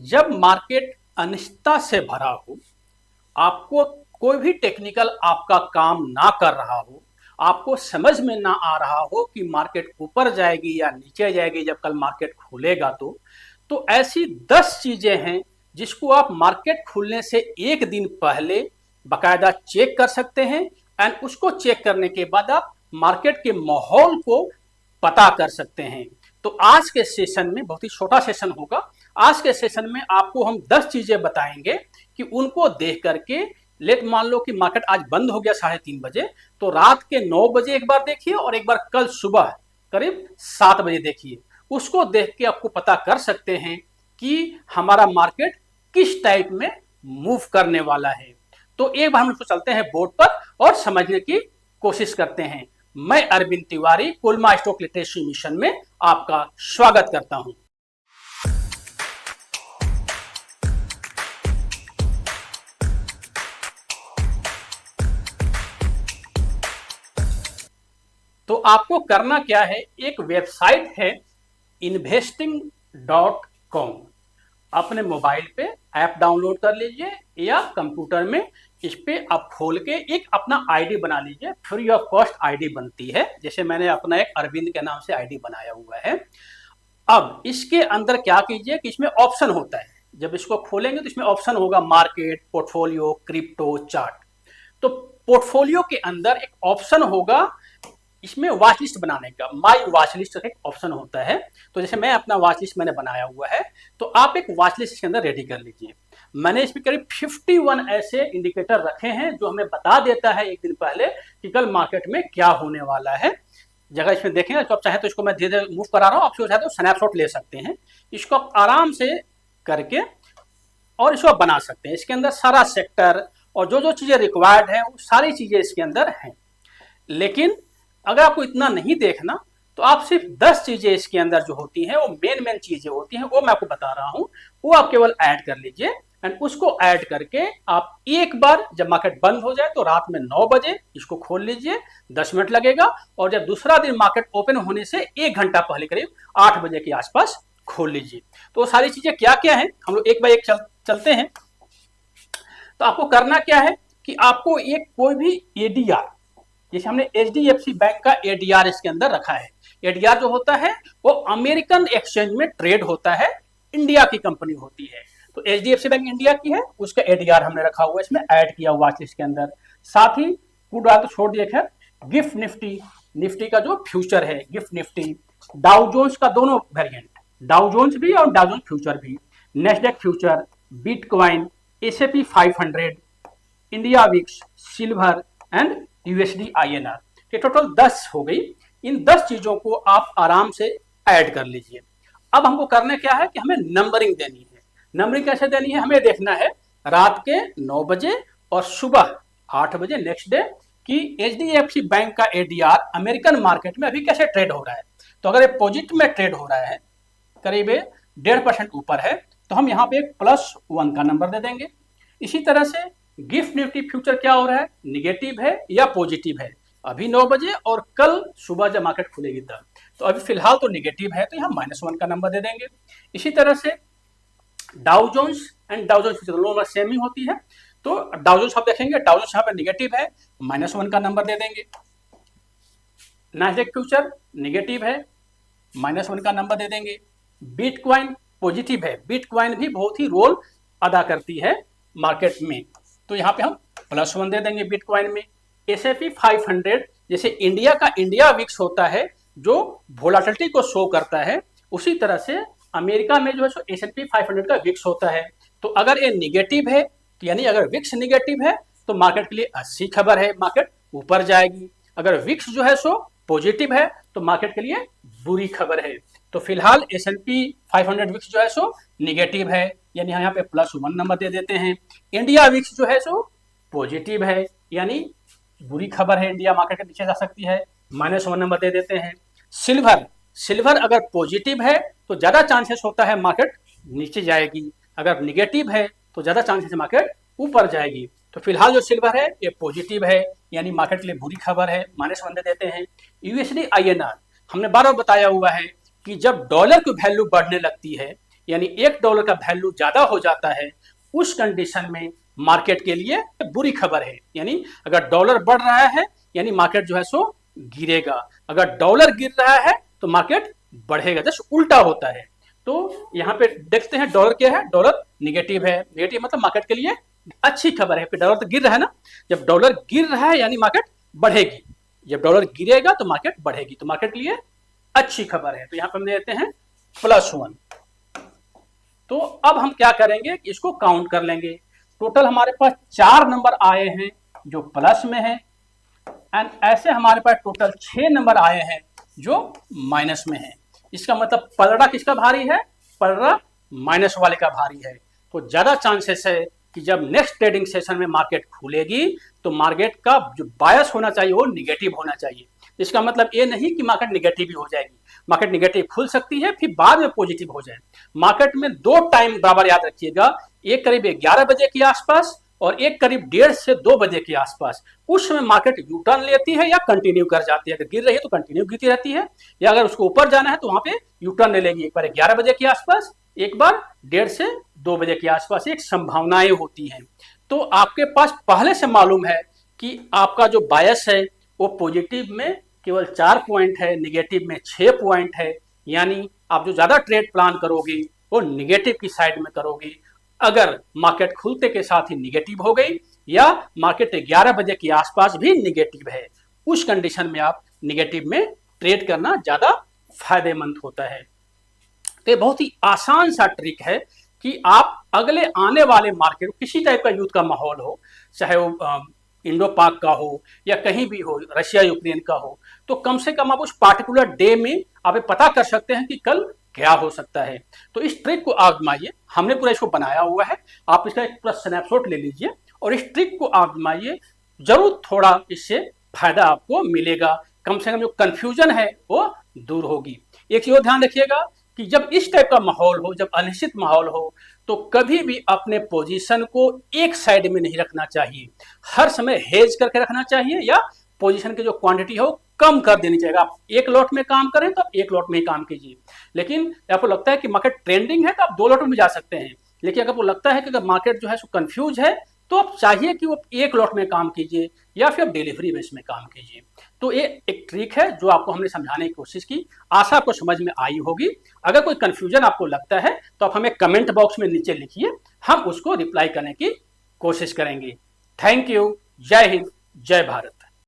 जब मार्केट अनिश्चितता से भरा हो, आपको कोई भी टेक्निकल आपका काम ना कर रहा हो, आपको समझ में ना आ रहा हो कि मार्केट ऊपर जाएगी या नीचे जाएगी जब कल मार्केट खुलेगा, तो ऐसी 10 चीजें हैं जिसको आप मार्केट खुलने से एक दिन पहले बकायदा चेक कर सकते हैं। एंड उसको चेक करने के बाद आप मार्केट के माहौल को पता कर सकते हैं। तो आज के सेशन में बहुत ही छोटा सेशन होगा। आज के सेशन में आपको हम 10 चीजें बताएंगे कि उनको देख करके लेट मान लो कि मार्केट आज बंद हो गया 3:30 बजे, तो रात के 9 बजे एक बार देखिए और एक बार कल सुबह करीब 7 बजे देखिए। उसको देख के आपको पता कर सकते हैं कि हमारा मार्केट किस टाइप में मूव करने वाला है। तो एक बार हम इसको चलते हैं बोर्ड पर और समझने की कोशिश करते हैं। मैं अरविंद तिवारी कोलमा स्टॉक लिटरेसी मिशन में आपका स्वागत करता हूं। तो आपको करना क्या है, एक वेबसाइट है investing.com। अपने मोबाइल पे ऐप डाउनलोड कर लीजिए या कंप्यूटर में इस पे आप खोल के एक अपना आईडी बना लीजिए। फ्री ऑफ कॉस्ट आईडी बनती है, जैसे मैंने अपना एक अरविंद के नाम से आईडी बनाया हुआ है। अब इसके अंदर क्या कीजिए कि इसमें ऑप्शन होता है, जब इसको खोलेंगे तो इसमें ऑप्शन होगा मार्केट, पोर्टफोलियो, क्रिप्टो, चार्ट। तो पोर्टफोलियो के अंदर एक ऑप्शन होगा इसमें वॉच लिस्ट बनाने का, माई वॉच लिस्ट का एक ऑप्शन होता है। तो जैसे मैं अपना वॉच लिस्ट मैंने बनाया हुआ है, तो आप एक वॉच लिस्ट के अंदर रेडी कर लीजिए। मैंने इसमें करीब 51 ऐसे इंडिकेटर रखे हैं जो हमें बता देता है एक दिन पहले कि कल मार्केट में क्या होने वाला है। जगह इसमें देखेंगे तो आप चाहे तो इसको मैं धीरे धीरे मूव करा रहा हूँ, आप चाहे तो स्नैपशॉट ले सकते हैं। इसको आप आराम से करके और इसको आप बना सकते हैं। इसके अंदर सारा सेक्टर और जो जो चीज़ें रिक्वायर्ड है वो सारी चीज़ें इसके अंदर हैं। लेकिन अगर आपको इतना नहीं देखना तो आप सिर्फ 10 चीजें इसके अंदर जो होती हैं वो मेन चीजें होती हैं, वो मैं आपको बता रहा हूं, वो आप केवल ऐड कर लीजिए। एंड उसको ऐड करके आप एक बार जब मार्केट बंद हो जाए तो रात में 9 बजे इसको खोल लीजिए, 10 मिनट लगेगा। और जब दूसरा दिन मार्केट ओपन होने से 1 घंटा पहले करीब 8 बजे के आसपास खोल लीजिए। तो वो सारी चीजें क्या क्या है हम लोग एक बार एक चलते हैं। तो आपको करना क्या है कि आपको एक कोई भी एडीआर, जैसे हमने एचडीएफसी बैंक का एडीआर इसके अंदर रखा है। एडीआर जो होता है वो अमेरिकन एक्सचेंज में ट्रेड होता है, इंडिया की कंपनी होती है। तो एचडीएफसी बैंक इंडिया की है, उसका एडीआर हमने रखा हुआ है, इसमें ऐड किया हुआ लिस्ट के अंदर। साथ ही गुड तो छोड़ दिया खैर, गिफ्ट निफ्टी, निफ्टी का जो फ्यूचर है गिफ्ट निफ्टी, डाउ जोन्स का दोनों वेरिएंट, डाउ जोन्स भी और डाउ जोन्स फ्यूचर भी, Nasdaq future, bitcoin, SAP 500, India VIX, silver and USD INR. ये टोटल 10 हो गई। इन 10 चीजों को आप आराम से ऐड कर लीजिए। अब हमको करना क्या है कि हमें नंबरिंग देनी है। नंबरिंग कैसे देनी है, हमें देखना है रात के 9 बजे और सुबह 8 बजे नेक्स्ट डे कि एचडीएफसी बैंक का एडीआर अमेरिकन मार्केट में अभी कैसे ट्रेड हो रहा है। तो अगर ये पॉजिटिव में ट्रेड हो रहा है, करीब 1.5% ऊपर है, तो हम यहाँ पे एक +1 का नंबर दे देंगे। इसी तरह से गिफ्ट निफ्टी फ्यूचर क्या हो रहा है, निगेटिव है या पॉजिटिव है अभी 9 बजे और कल सुबह जब मार्केट खुलेगी तब। तो अभी फिलहाल तो निगेटिव है, तो यहाँ -1 का नंबर दे देंगे। इसी तरह से Dow Jones and Dow Jones future दोनों सेम ही होती है, तो डाउ जोन्स आप देखेंगे, डाउ जोन्स यहाँ पे निगेटिव है, -1 का नंबर दे देंगे। नैस्डैक फ्यूचर निगेटिव है, -1 का नंबर दे देंगे। बिटकॉइन पॉजिटिव है, बिटकॉइन भी बहुत ही रोल अदा करती है मार्केट में, तो यहाँ पे हम +1 दे देंगे बिटकॉइन में। एसएपी 500 जैसे इंडिया का इंडिया विक्स होता है जो वोलेटिलिटी को शो करता है, उसी तरह से अमेरिका में जो है सो एसएपी 500 का विक्स होता है। तो अगर ये निगेटिव है, तो यानी अगर विक्स निगेटिव है तो मार्केट के लिए अच्छी खबर है, मार्केट ऊपर जाएगी। अगर विक्स जो है सो पॉजिटिव है तो मार्केट के लिए बुरी खबर है। तो फिलहाल एसएनपी 500 विक्स जो है सो निगेटिव है, यानी यहाँ पे +1 नंबर दे देते हैं। इंडिया विक्स जो है सो पॉजिटिव है, यानी बुरी खबर है, इंडिया मार्केट के नीचे जा सकती है, -1 नंबर दे देते हैं। सिल्वर, सिल्वर अगर पॉजिटिव है तो ज्यादा चांसेस होता है मार्केट नीचे जाएगी, अगर निगेटिव है तो ज्यादा चांसेस है मार्केट ऊपर जाएगी। तो फिलहाल जो सिल्वर है ये पॉजिटिव है, यानी मार्केट के लिए बुरी खबर है, -1 दे देते हैं। यूएसडी आईएनआर हमने बार बार बताया हुआ है कि जब डॉलर की वैल्यू बढ़ने लगती है यानी $1 का वैल्यू ज्यादा हो जाता है, उस कंडीशन में मार्केट के लिए बुरी खबर है। यानी अगर डॉलर बढ़ रहा है यानी मार्केट जो है सो गिरेगा, अगर डॉलर गिर रहा है तो मार्केट बढ़ेगा, जस्ट उल्टा होता है। तो यहाँ पे देखते हैं डॉलर क्या है, डॉलर निगेटिव है। निगेटिव मतलब मार्केट के लिए अच्छी खबर है, डॉलर तो गिर रहा है ना, जब डॉलर गिर रहा है यानी मार्केट बढ़ेगी, जब डॉलर गिरेगा तो मार्केट बढ़ेगी, तो मार्केट के लिए अच्छी खबर है। तो यहाँ पे हम देते हैं +1। तो अब हम क्या करेंगे, इसको काउंट कर लेंगे। टोटल हमारे पास 4 नंबर आए हैं जो प्लस में है, एंड ऐसे हमारे पास टोटल 6 नंबर आए हैं जो माइनस में है। इसका मतलब पलड़ा किसका भारी है, पलड़ा माइनस वाले का भारी है। तो ज्यादा चांसेस है कि जब नेक्स्ट ट्रेडिंग सेशन में मार्केट खुलेगी तो मार्केट का जो बायस होना चाहिए वो निगेटिव होना चाहिए। इसका मतलब ये नहीं कि मार्केट निगेटिव ही हो जाएगी, मार्केट निगेटिव खुल सकती है फिर बाद में पॉजिटिव हो जाए। मार्केट में 2 टाइम बराबर याद रखिएगा, एक करीब 11 बजे के आसपास और एक करीब 1:30 से 2 बजे के आसपास। उस समय मार्केट यू टर्न लेती है या कंटिन्यू कर जाती है, अगर गिर रही है तो कंटिन्यू गिरती रहती है, या अगर उसको ऊपर जाना है तो वहां पे यू टर्न ले लेगी। एक बार 11 बजे के आसपास, एक बार 1:30 से 2 बजे के आसपास, एक संभावनाएं होती हैं। तो आपके पास पहले से मालूम है कि आपका जो बायस है वो पॉजिटिव में केवल 4 पॉइंट है, निगेटिव में 6 पॉइंट है। यानी आप जो ज्यादा ट्रेड प्लान करोगे वो निगेटिव की साइड में करोगे। अगर मार्केट खुलते के साथ ही निगेटिव हो गई या मार्केट 11 बजे के आसपास भी निगेटिव है, उस कंडीशन में आप निगेटिव में ट्रेड करना ज्यादा फायदेमंद होता है। तो ये बहुत ही आसान सा ट्रिक है कि आप अगले आने वाले मार्केट, किसी टाइप का युद्ध का माहौल हो, चाहे वो इंडो पाक का हो या कहीं भी हो, रशिया यूक्रेन का हो, तो कम से कम आप उस पार्टिकुलर डे में आप पता कर सकते हैं कि कल क्या हो सकता है। तो इस ट्रिक को आजमाइए, हमने पूरा इसको बनाया हुआ है, आप इसका एक पूरा स्नैपशॉट ले लीजिए और इस ट्रिक को आजमाइए, जरूर थोड़ा इससे फायदा आपको मिलेगा, कम से कम जो कंफ्यूजन है वो दूर होगी। एक चीज ध्यान रखिएगा कि जब इस टाइप का माहौल हो, जब अनिश्चित माहौल हो, तो कभी भी अपने पोजीशन को एक साइड में नहीं रखना चाहिए, हर समय हेज करके रखना चाहिए या पोजीशन की जो क्वांटिटी हो कम कर देनी चाहिए। आप एक लॉट में काम करें तो आप एक लॉट में ही काम कीजिए, लेकिन आपको लगता है कि मार्केट ट्रेंडिंग है तो आप 2 लॉट में जा सकते हैं। लेकिन अगर आपको लगता है कि अगर मार्केट जो है सो कंफ्यूज है तो आप चाहिए कि वो एक लॉट में काम कीजिए या फिर आप डिलीवरी बेस में काम कीजिए। तो ये एक ट्रिक है जो आपको हमने समझाने की कोशिश की, आशा आपको समझ में आई होगी। अगर कोई कंफ्यूजन आपको लगता है तो आप हमें कमेंट बॉक्स में नीचे लिखिए, हम उसको रिप्लाई करने की कोशिश करेंगे। Thank you. जय हिंद, जय भारत।